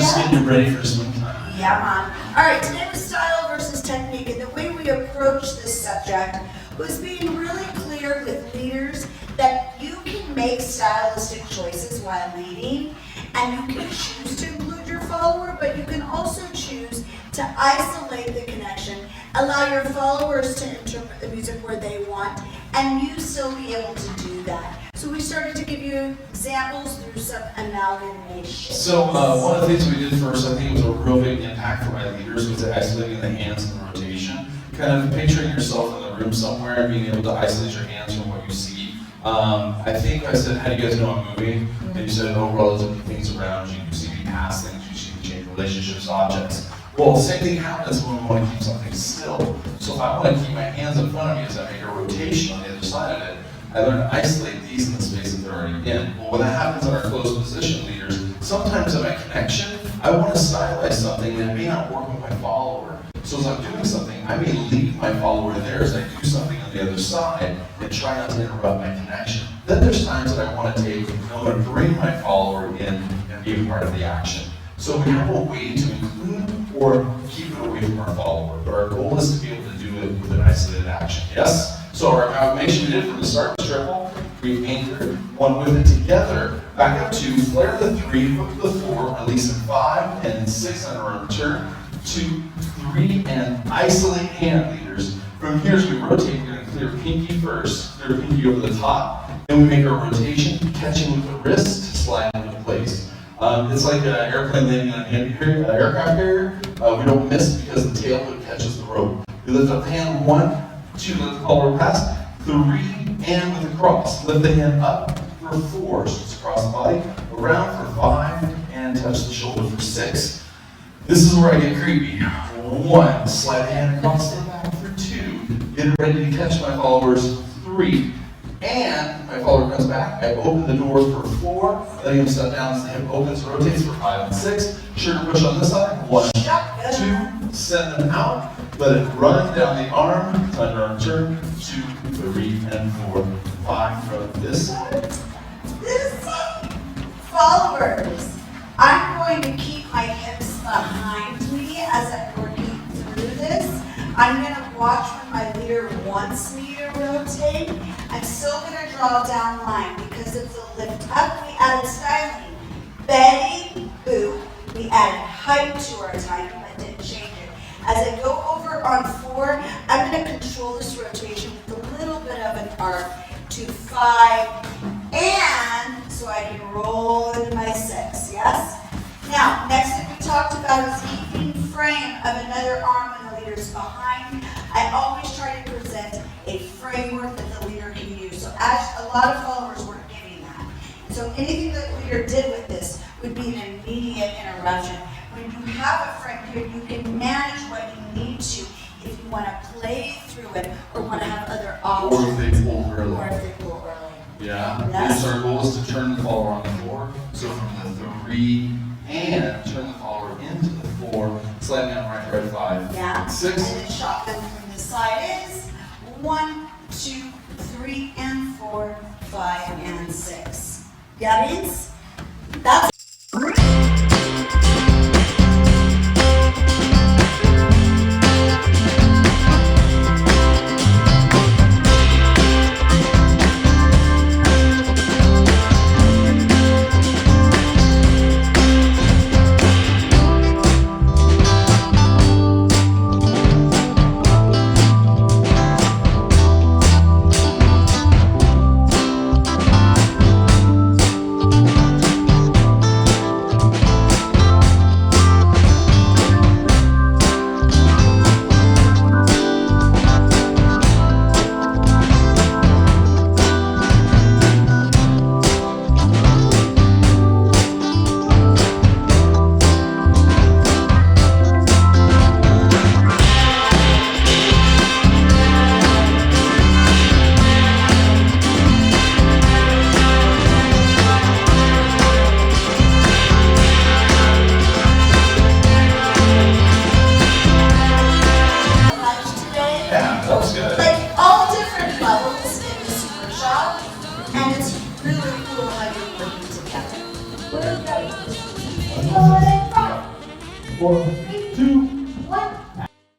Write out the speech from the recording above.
just getting you ready for swing time. Yeah, man. All right, today was style versus technique, and the way we approach this subject was being really clear with leaders that you can make stylistic choices while leading, and you can choose to include your follower, but you can also choose to isolate the connection, allow your followers to interpret the music where they want, and you still be able to do that. So we started to give you examples through some amalgamation. So one of the things we did first, I think it was a real big impact for my leaders, was isolating the hands in the rotation. Kind of picturing yourself in the room somewhere and being able to isolate your hands from what you see. I think I said, how do you guys know I'm moving? And you said, oh, relative to things around you. You see me pass things, you see me change relationships, objects. Well, the same thing happens when we want to keep something still. So if I want to keep my hands in front of me as I make a rotation on the other side of it, I learn to isolate these in the space that they're already in. Well, when that happens in our closed position leaders, sometimes in my connection, I want to stylize something and it may not work with my follower. So as I'm doing something, I may leave my follower there as I do something on the other side and try not to interrupt my connection. Then there's times that I want to take, and I'm going to bring my follower in and be a part of the action. So we have a way to include or keep it away from our follower, but our goal is to be able to do it with an isolated action. Yes? So our amalgamation we did from the start was triple. We anchored one with it together, back up to flare the 3, hook the 4, release in 5 and 6 on our return, 2, 3, and isolate hand leaders. From here as we rotate, we're going to clear pinky first, clear pinky over the top, then we make our rotation, catching with the wrist, slide into place. It's like an airplane landing on an aircraft carrier. We don't miss because the tail hook catches the rope. We lift up the hand 1, 2, let the follower pass, 3, and with a cross. Lift the hand up for 4, so it's across the body, around for 5, and touch the shoulder for 6. This is where I get creepy. 1, slide the hand across the back for 2, get ready to catch my followers, 3, and my follower comes back, I open the door for 4, letting him step down as the hip opens, rotates for 5 and 6, shoulder push on this side, 1, 2, send them out, let it run down the arm, time to return, 2, 3, and 4, 5 from this side. This side. Followers, I'm going to keep my hips behind me as I'm working through this. I'm going to watch when my leader wants me to rotate. I'm still going to draw down line because of the lift up. We added styling. Bending, boot. We added height to our type, but didn't change it. As I go over on 4, I'm going to control this rotation with a little bit of an arc to 5, and so I can roll into my 6, yes? Now, next thing we talked about is keeping frame of another arm when the leader's behind. I always try to present a framework that the leader can use. So as a lot of followers weren't giving that. And so anything that the leader did with this would be an immediate interruption. When you have a frame here, you can manage what you need to if you want to play through it or want to have other options. Or if they pull early. Or if they pull early. Yeah. Yes. Our goal is to turn the follower on the 4. So from the 3 and turn the follower into the 4, slide down right, 5. Yeah. 6. And then shotgun from the side is 1, 2, 3, and 4, 5, and 6. Got it? That's 4, 2,